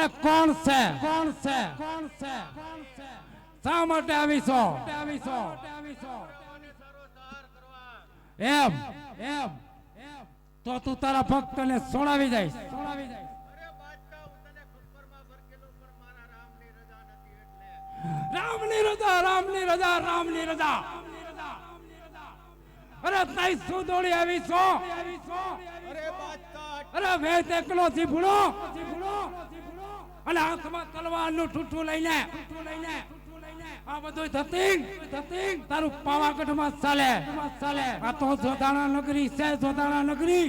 અરે કોણ છે કોણ છે કોણ છે શા માટે આવીશો એમ એમ તો તું તારા ભક્તને છોડાવી જઈશ રામની રજા રામની રજા રામની રજા અરે તઈ શું દોડી આવીશો અરે વેદ એકલો થી ભૂલો અને હાથમાં તલવારનું ઠૂઠું લઈને આ બધું ધતિંગ તારું પાવાગઢમાં ચાલે આ તો જોધાણા નગરી છે જોધાણા નગરી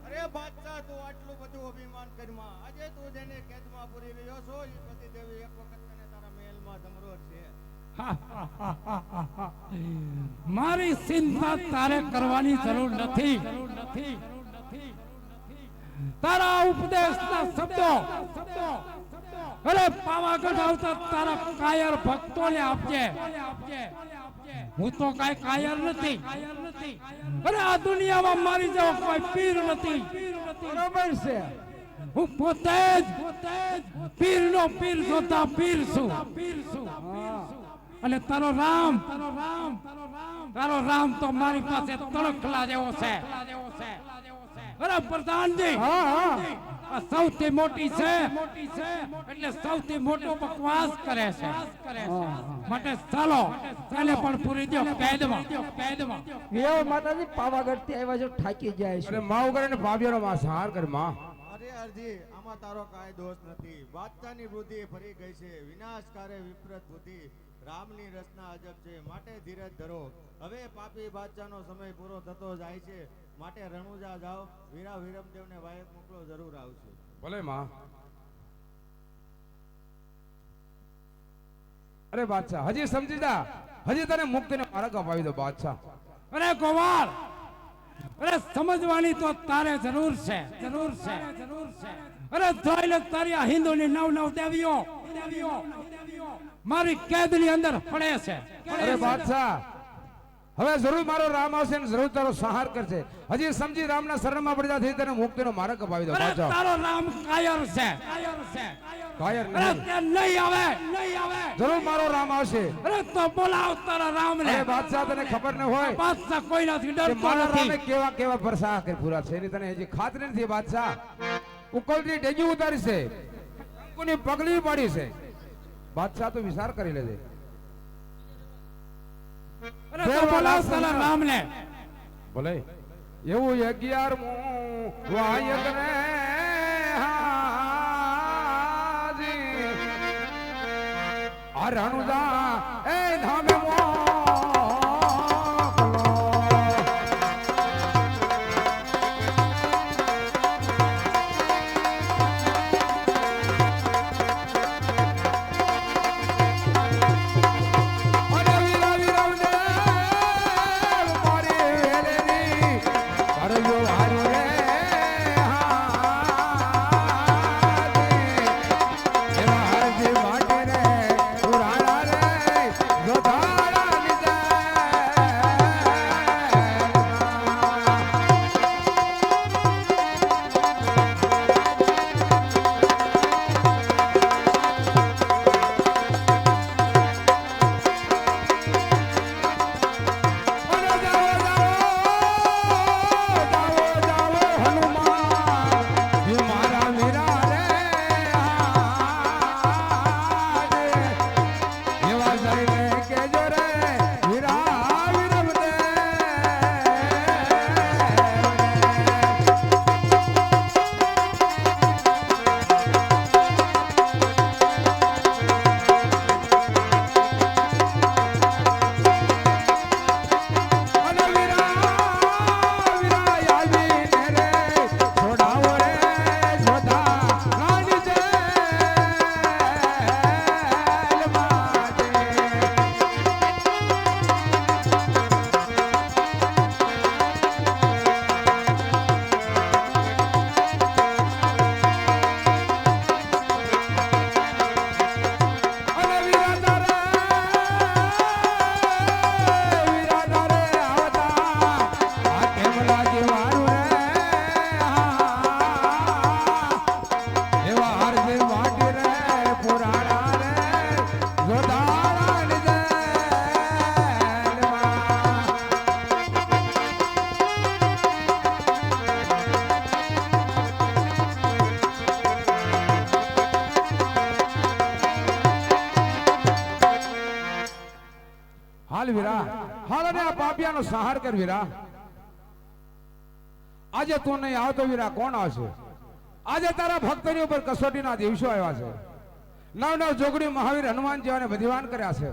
અરે બાદશાહ તું આટલું બધું અભિમાન કરમાં આજે તું જેને કેદમાં પૂરી રહ્યો છો એ પતિ દેવી એક વખત તને તારા મહેલમાં ધમરો છે મારી ચિંતા તારે કરવાની જરૂર નથી તારા ઉપદેશના શબ્દો અરે પાવાગઢ આવતા તારા કાયર ભક્તોને આપજે હું તો કઈ કાયર નથી અરે આ દુનિયામાં મારી જેવો કોઈ પીર નથી બરોબર છે હું પોતે જ પીરનો પીર જોતા પીર છું અને તારો રામ તો મારી પાસે તણખલા જેવો છે અરે પ્રધાનજી સૌથી મોટી છે એટલે સૌથી મોટો બકવાસ કરે છે માટે ચાલો એને પણ પૂરી દો કેદમાં એવો માતાજી પાવાગઢ થી આવ્યા છો ઠાકી જાય છે અરે માં વગર ને ભાભીનો માં સહાર કર માં અરે અરજી આમાં તારો કાંઈ દોષ નથી બાદશાહની બુદ્ધિ ફરી ગઈ છે વિનાશકારે વિપરીત બુદ્ધિ રામની રચના અજબ છે માટે ધીરજ ધરો હવે પાપી બાદશાહનો સમય પૂરો થતો જાય છે માટે રણુજા જાઓ વીરા વિરમદેવને વાયક મોકલો જરૂર આવશે ભલે માં અરે બાદશાહ હજી સમજી જા હજી તને મુક્તિનો માર્ગ અપાવી દો બાદશાહ અરે ગોવાળ અરે સમજવાની તો તારે જરૂર છે અરે જોઈ લે તારી આ હિન્દુની નવ દેવીઓ મારી કેદની અંદર પડે છે અરે બાદશાહ હવે જરૂર મારો રામ આવશે ને જરૂર તારો સહાર કરશે હજી સમજી રામના શરણમાં પડી જા તને મુક્તિનો માર્ગ અપાવી દો અરે બાદશાહ તારો રામ કાયર છે કાયર અરે નહીં તે નહીં આવે જરૂર મારો રામ આવશે અરે તો બોલાવ તારા રામને અરે બાદશાહ તને ખબર ન હોય બાદશાહ કોઈનાથી કે ડરતો મારા રામે નથી કેવા પરસા કરી પૂરા છે એની તને હજી ખાતરી નથી બાદશાહ ઉકલથી ડેગી ઉતારી છે અંકુની પગલી પાડી છે બાદશાહ તો વિચાર કરી લેજે અરે તો બોલાવ તારા રામને ભલે એવું 11મું વાયક રે હાજી આ રણુજા એ ધામે Bye. અને આ પાપિયાનો સંહાર કર વીરા. આજે તું નહીં આવતો વીરા, કોણ આવશે? આજે તારા ભક્તની ઉપર કસોટીના દિવસો આવ્યા છે. નવ નવ જોગણી મહાવીર હનુમાન જેવાને બધિવાન કર્યા છે.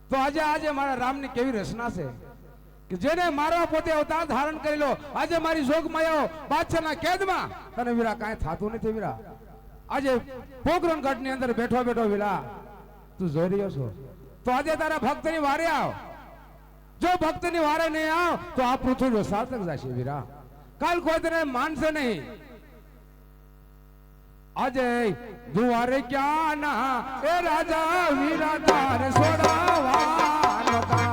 તો આજે મારા રામની કેવી રચના છે કે જેને મારવા પોતે અવતાર ધારણ કરી લો. આજે મારી જોગ માયાઓ બાદશાહના કેદમાં, તને વીરા કાંઈ થતું નથી વીરા. આજે પોકરણ ગઢની અંદર બેઠો બેઠો વીરા તું જોઈ રહ્યો છો. તો આજે તારા ભક્તની વારે આવ. જો ભક્તની વારે નહીં આવ તો આ પૃથ્વી સાર્થક જશે વીરા. કાલ કોઈ તને માનશે નહીં. આજે દુવારે ક્યાં ના એ રાજા વીરા તારે છોડાવાનો તા.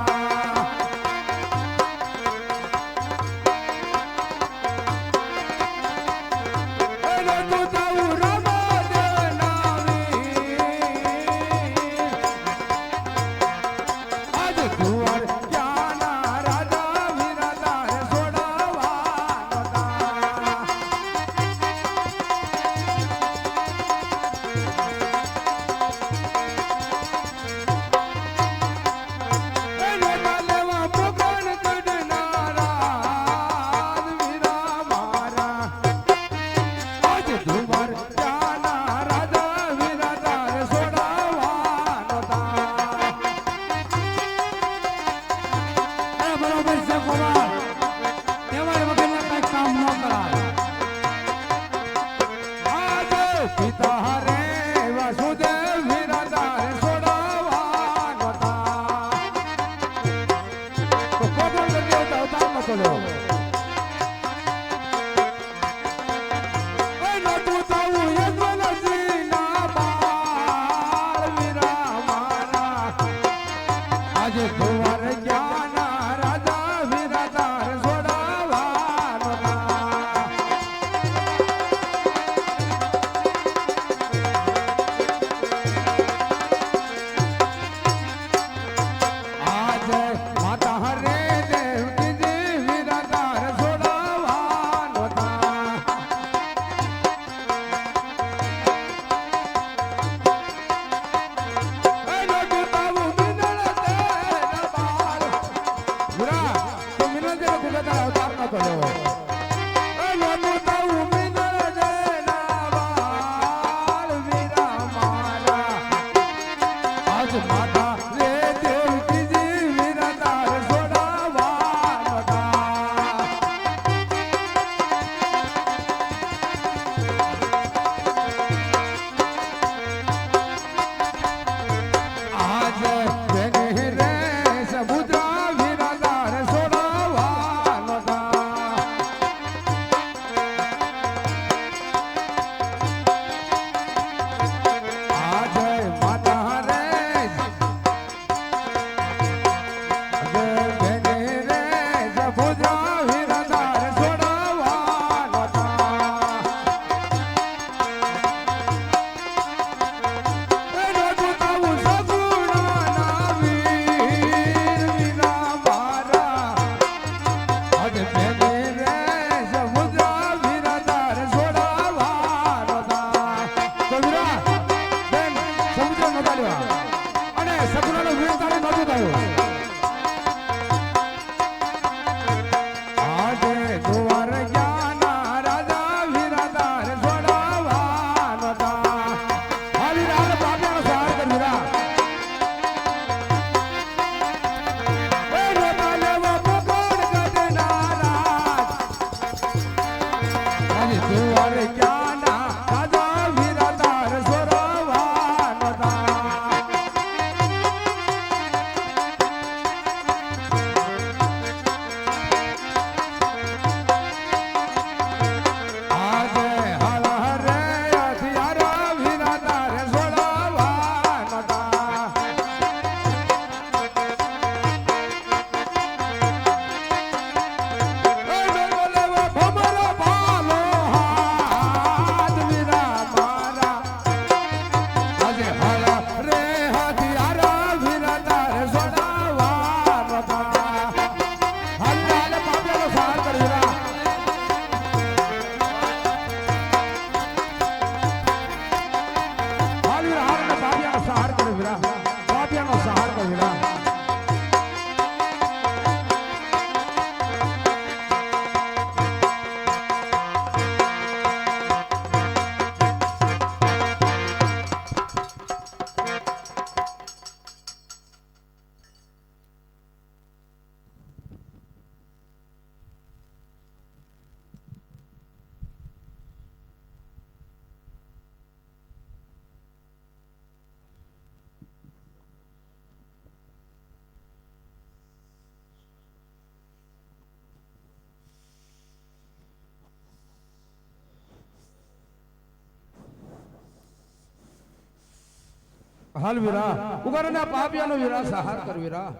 હાલ વીરા ઉગારના પાપિયાનો વીરા સહાર કર વીરા.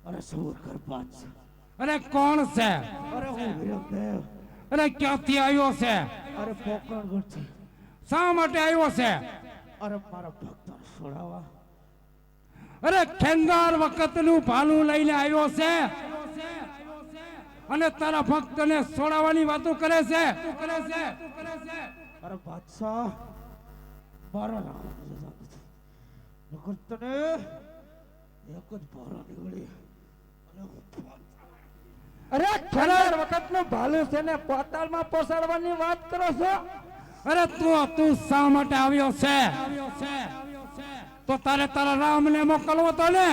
અરે સબૂર કર બાદશાહ. અરે કોણ છે? અરે હું વીરમદેવ. અરે ક્યાંથી આવ્યો છે? અરે પોકરણગઢથી. શા માટે આવ્યો છે? અરે મારા ભક્તોને છોડાવવા. અરે ખેંગાર વખતનું ભાલું લઈને આવ્યો છે અને તારા ભક્તને છોડાવવાની વાતો કરે છે. અરે બાદશાહ મારા રામ નકર તને એક જ ભારો નીકળી અને અરે ખેલાડ વખતનું ભાલું છે ને પાતાળમાં પોસાડવાની વાત કરો છો? અરે તું શા માટે આવ્યો છે? તો તારે તારા રામને મોકલવો તો ને.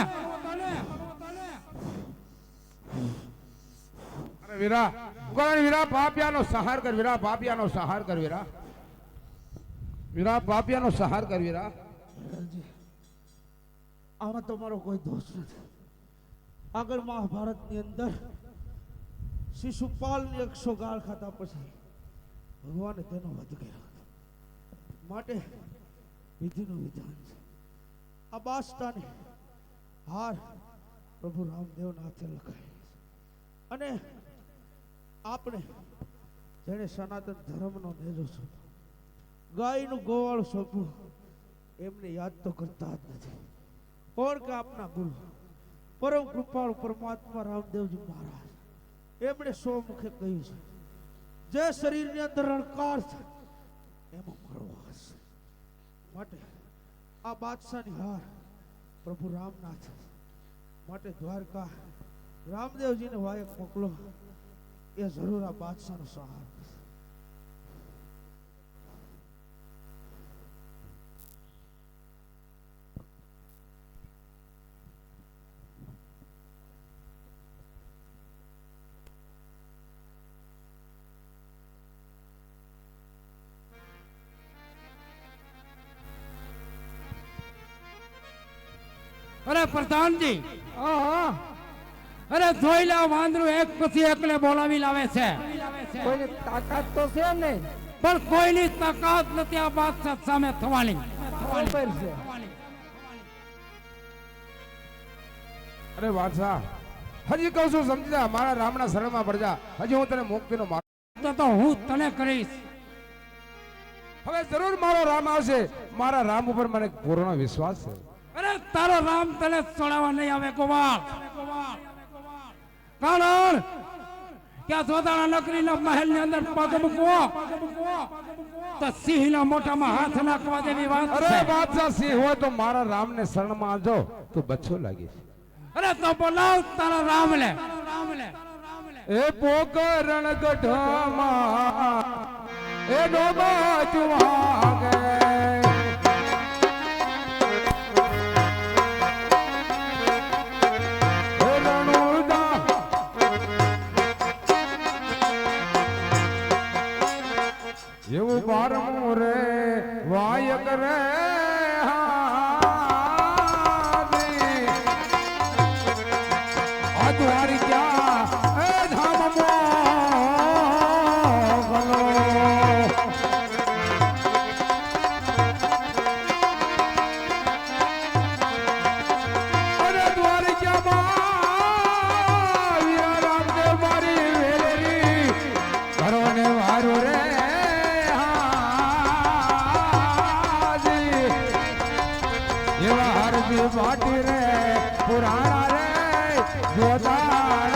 અરે વીરા ઉગારના વીરા પાપિયાનો સહાર કર વીરા. પાપિયાનો સહાર કર વીરા. વીરા પાપિયાનો સહાર કર વીરા. વિરલજી, આમાં તો મારો કોઈ દોષ નથી. આગળ મહાભારતની અંદર શિશુપાલની 100 ગાળ ખાતા પછી ભગવાને તેનો વધ કર્યો માટે વિધિનું વિધાન છે. આ બાસટાની હાર પ્રભુ રામદેવના હાથે લખાય છે અને આપણે જેને સનાતન ધર્મનો નેજો સોંપ્યો, ગાયનું ગોવાળ સોંપ્યું, એમને યાદ તો કરતા જ નથી. પણ કે આપના ગુરુ પરમ કૃપાળુ પરમાત્મા રામદેવજી મહારાજ એમણે 100 મુખે કહ્યું છે, જે શરીરની અંદર રણકાર છે એમાં મારો વાસ છે. માટે આ બાદશાહની હાર પ્રભુ રામના છે. માટે દ્વારકા રામદેવજીને વાયક મોકલો, એ જરૂર આ બાદશાહનો સહાર કરશે. અરે પ્રધાનજી, હા અરે ધોઈલા વાંદરું એક પછી એકલે બોલાવી લાવે છે, કોઈની તાકાત તો છે નહીં. પણ કોઈની તાકાત નથી આ બાદશાહ સામે થવાની. ખબર છે. અરે બાદશાહ હજી કહું છું સમજી જા. મારા રામના શરણમાં પડજા. હજી હું તને મુક્તિનો માર્ગ તો હું તને કરીશ. હવે જરૂર મારો રામ આવશે. મારા રામ ઉપર મને પૂર્ણ વિશ્વાસ છે. અરે તારો રામ તને છોડાવવા નહીં આવે ગોવાળ. કારણ કે આ જોધાણા નગરીના મહેલની અંદર પગ મૂકવો તો સિંહના મોઢામાં હાથ નાખવા જેવી વાત અરે છે. બાદશાહ સિંહ હોય તો મારા રામને શરણમાં આવજો તો બચ્ચો લાગીશ. અરે તો બોલાવ તારા રામને. એ પોકરણ ગઢમાં એ ડોબા જુવાગે એવું બારમું રે વાયક રે અજવારી ક્યાં એ ધામમાં ગલો. અરે દ્વારી ક્યાં વીરા રામદેવ મારી વેલેરી ઘરોને વારો રે માટી રે પુરાણા રે જોતા